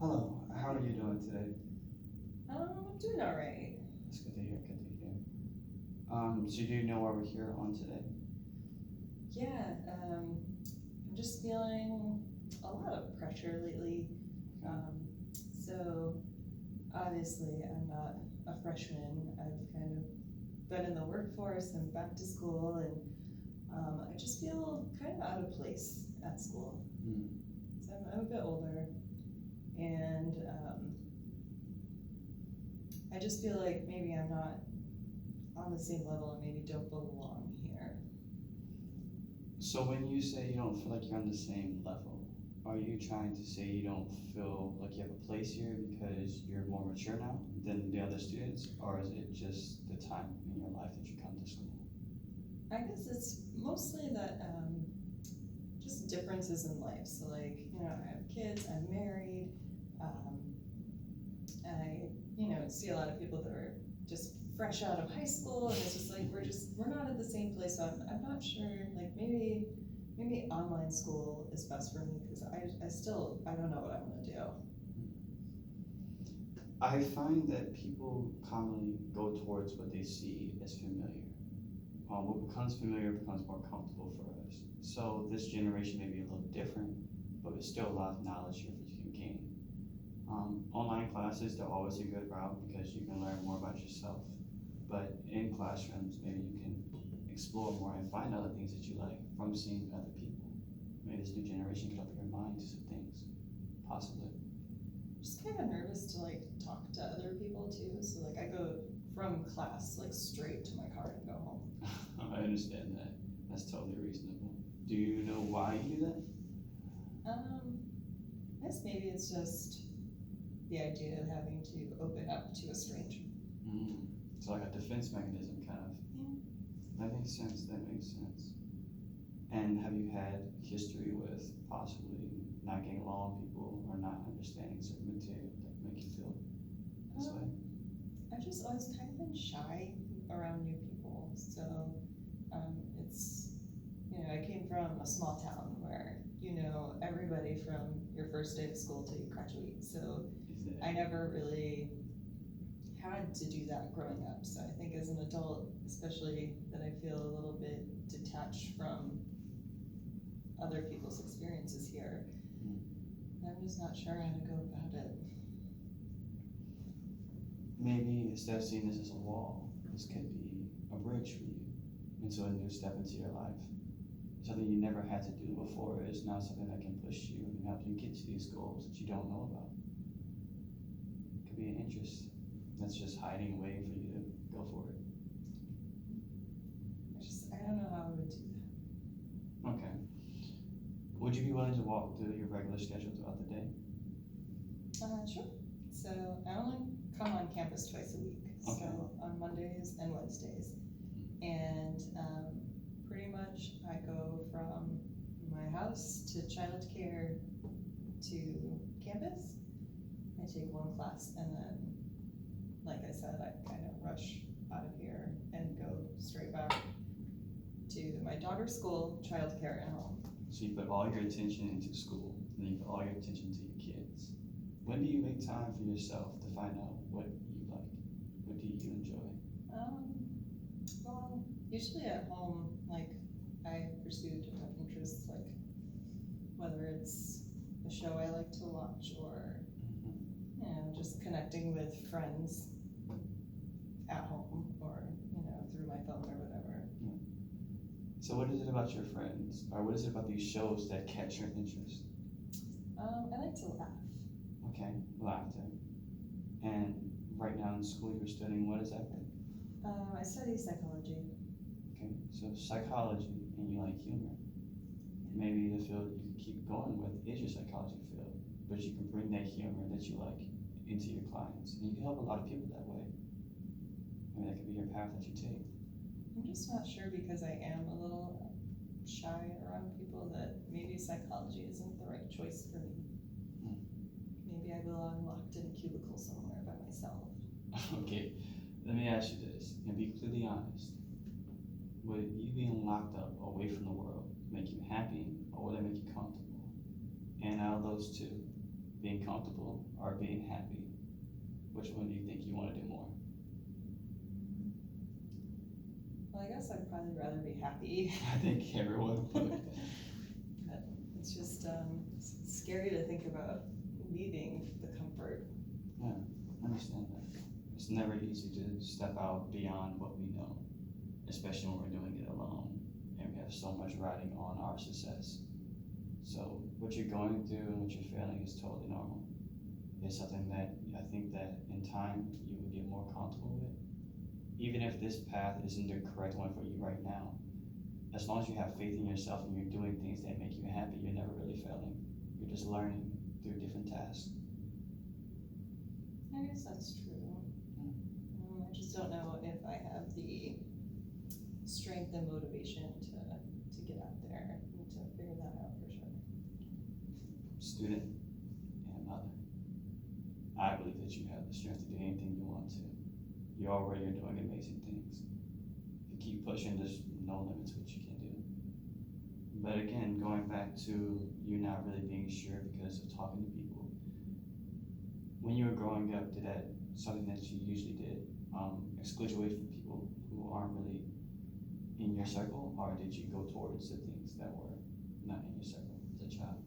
Hello, how are you doing today? I'm doing all right. That's good to hear, good to hear. So do you know why we're here on today? Yeah, I'm just feeling a lot of pressure lately. Okay. So obviously, I'm not a freshman. I've kind of been in the workforce and back to school, and I just feel kind of out of place at school. Hmm. So I'm a bit older, and I just feel like maybe I'm not on the same level and maybe don't belong here. So when you say you don't feel like you're on the same level, are you trying to say you don't feel like you have a place here because you're more mature now than the other students, or is it just the time in your life that you come to school? I guess it's mostly that just differences in life. So, like, I have kids, I'm married, um, see a lot of people that are just fresh out of high school, and it's just like we're not at the same place. So I'm not sure. Like maybe online school is best for me because I don't know what I'm gonna do. I find that people commonly go towards what they see as familiar. What becomes familiar becomes more comfortable for us. So this generation may be a little different, but there's still a lot of knowledge here that you can gain. Online classes, they're always a good route because you can learn more about yourself. But in classrooms, maybe you can explore more and find other things that you like from seeing other people. Maybe this new generation can open your mind to some things, possibly. I'm just kind of nervous to like talk to other people too. So like I go from class like straight to my car and go home. I understand that. That's totally reasonable. Do you know why you do that? I guess maybe it's just the idea of having to open up to a stranger. Mm. It's like a defense mechanism, kind of. Yeah. That makes sense. That makes sense. And have you had history with possibly not getting along with people or not understanding certain material that make you feel this way? I've just always kind of been shy around new people. So it's, I came from a small town where you know everybody from your first day of school till you graduate. So I never really had to do that growing up. So I think as an adult, especially, that I feel a little bit detached from other people's experiences here. I'm just not sure how to go about it. Maybe instead of seeing this as a wall, this could be a bridge for you into a new step into your life. Something you never had to do before is now something that can push you and help you get to these goals that you don't know about. It could be an interest that's just hiding, waiting for you to go for it. I don't know how I would do that. Okay. Would you be willing to walk through your regular schedule throughout the day? Sure. So I only come on campus twice a week. Okay. So on Mondays and Wednesdays. And pretty much I go from my house to childcare to campus. I take one class and then, like I said, I kind of rush out of here and go straight back to my daughter's school, childcare, and home. So you put all your attention into school, and then you put all your attention to your kids. When do you make time for yourself to find out what you like? What do you enjoy? Well, usually at home, like I pursue different interests, like whether it's a show I like to watch or just connecting with friends at home or through my phone or whatever. Yeah. So what is it about your friends, or what is it about these shows that catch your interest? I like to laugh. Okay, laughter. And right now in school you're studying, what is that for? I study psychology. Okay, so psychology, and you like humor. Maybe the field you can keep going with is your psychology field, but you can bring that humor that you like into your clients, and you can help a lot of people that way. Maybe that could be your path that you take. I'm just not sure because I am a little shy around people that maybe psychology isn't the right choice for me. Maybe I belong locked in a cubicle somewhere by myself. Okay, let me ask you this, and be completely honest. Would you being locked up away from the world make you happy, or would it make you comfortable? And out of those two, being comfortable or being happy? Which one do you think you want to do more? Well, I guess I'd probably rather be happy. I think everyone would. But it's just it's scary to think about leaving the comfort. Yeah, I understand that. It's never easy to step out beyond what we know, especially when we're doing it alone and we have so much riding on our success. So what you're going through and what you're feeling is totally normal. It's something that I think that in time you will get more comfortable with. Even if this path isn't the correct one for you right now, as long as you have faith in yourself and you're doing things that make you happy, you're never really failing. You're just learning through different tasks. I guess that's true. I just don't know if I have the strength and motivation to get out there and to figure that out for sure. Student and mother. I believe that you have the strength to do anything you want to. You already are doing amazing things. If you keep pushing, there's no limits to what you can do. But again, going back to you not really being sure because of talking to people. When you were growing up, did that something that you usually did exclude you away from people who aren't really in your circle, or did you go towards the things that were not in your circle as a child?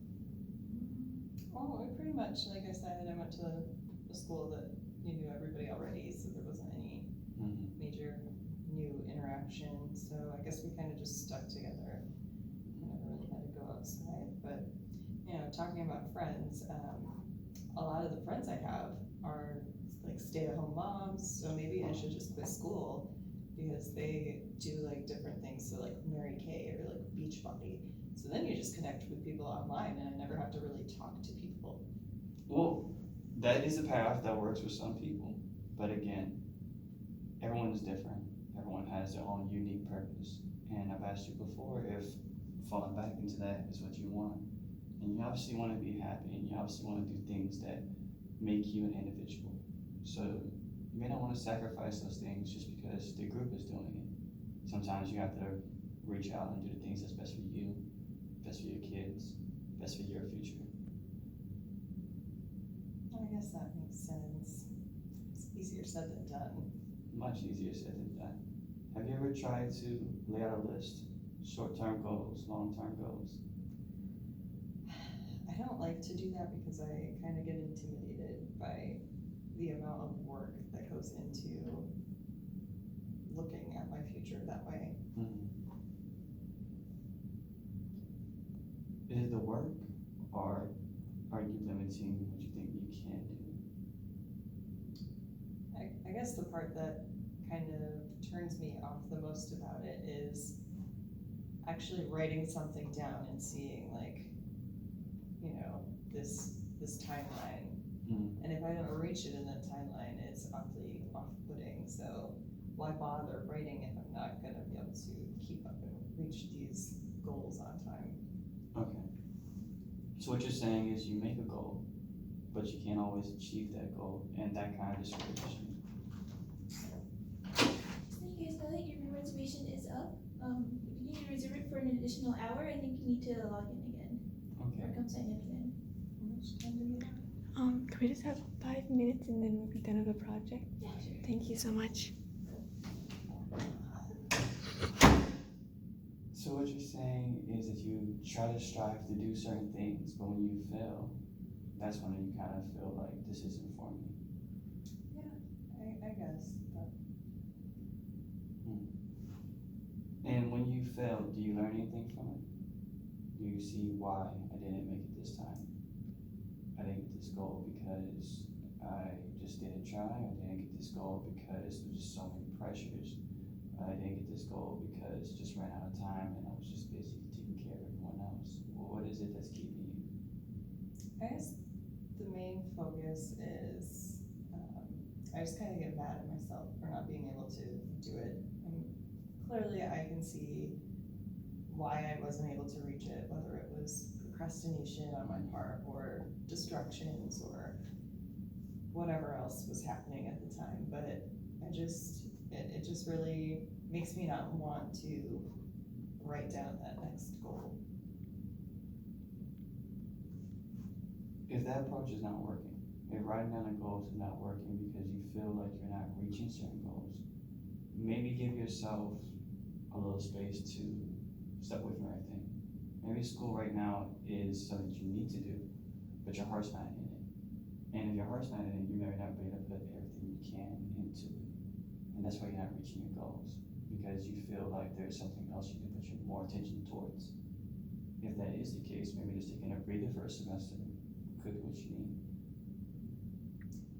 Oh, pretty much, like I said, I went to a school that you knew everybody already, so there wasn't any major new interaction. So I guess we kind of just stuck together. We never really had to go outside. But talking about friends, a lot of the friends I have are like stay-at-home moms. So maybe I should just quit school because they do like different things. So like Mary Kay or like Beachbody. So then you just connect with people online, and I never have to really talk to people. Well, that is a path that works for some people, but again, everyone is different. Everyone has their own unique purpose. And I've asked you before if falling back into that is what you want. And you obviously want to be happy, and you obviously want to do things that make you an individual. So you may not want to sacrifice those things just because the group is doing it. Sometimes you have to reach out and do the things that's best for you, best for your kids, best for your future. I guess that makes sense. It's easier said than done. Much easier said than done. Have you ever tried to lay out a list? Short-term goals, long-term goals? I don't like to do that because I kind of get intimidated by the amount of work that goes into looking at my future that way. Is it the work, or are you limiting what you think you can do? I guess the part that kind of turns me off the most about it is actually writing something down and seeing like, this timeline. And if I don't reach it in that timeline, it's awfully off-putting. So why bother writing if I'm not gonna be able to keep up and reach these goals on time? Okay. So what you're saying is you make a goal, but you can't always achieve that goal, and that kind of discourages you. So you guys know that your reservation is up. If you need to reserve it for an additional hour, I think you need to log in again. Okay. Or come sign in again. How much time do we have? Can we just have 5 minutes and then we'll be done with the project? Yeah, sure. Thank you so much. So what you're saying is that you try to strive to do certain things, but when you fail, that's when you kind of feel like this isn't for me. I guess. But And when you fail, do you learn anything from it? Do you see why I didn't make it this time? I didn't get this goal because I just didn't try. I didn't get this goal because there's just so many pressures. I didn't get this goal because just ran out of time and I was just busy taking care of everyone else. Well, what is it that's keeping you? I guess the main focus is I just kind of get mad at myself for not being able to do it. And clearly I can see why I wasn't able to reach it, whether it was procrastination on my part or distractions or whatever else was happening at the time. But it just really makes me not want to write down that next goal. if that approach is not working, if writing down the goals is not working because you feel like you're not reaching certain goals, maybe give yourself a little space to step away from everything. Maybe school right now is something you need to do, but your heart's not in it. And if your heart's not in it, you may not be able to put everything you can into it. And that's why you're not reaching your goals, because you feel like there's something else you can put your more attention towards. If that is the case, maybe just taking a breather for a semester could be what you need.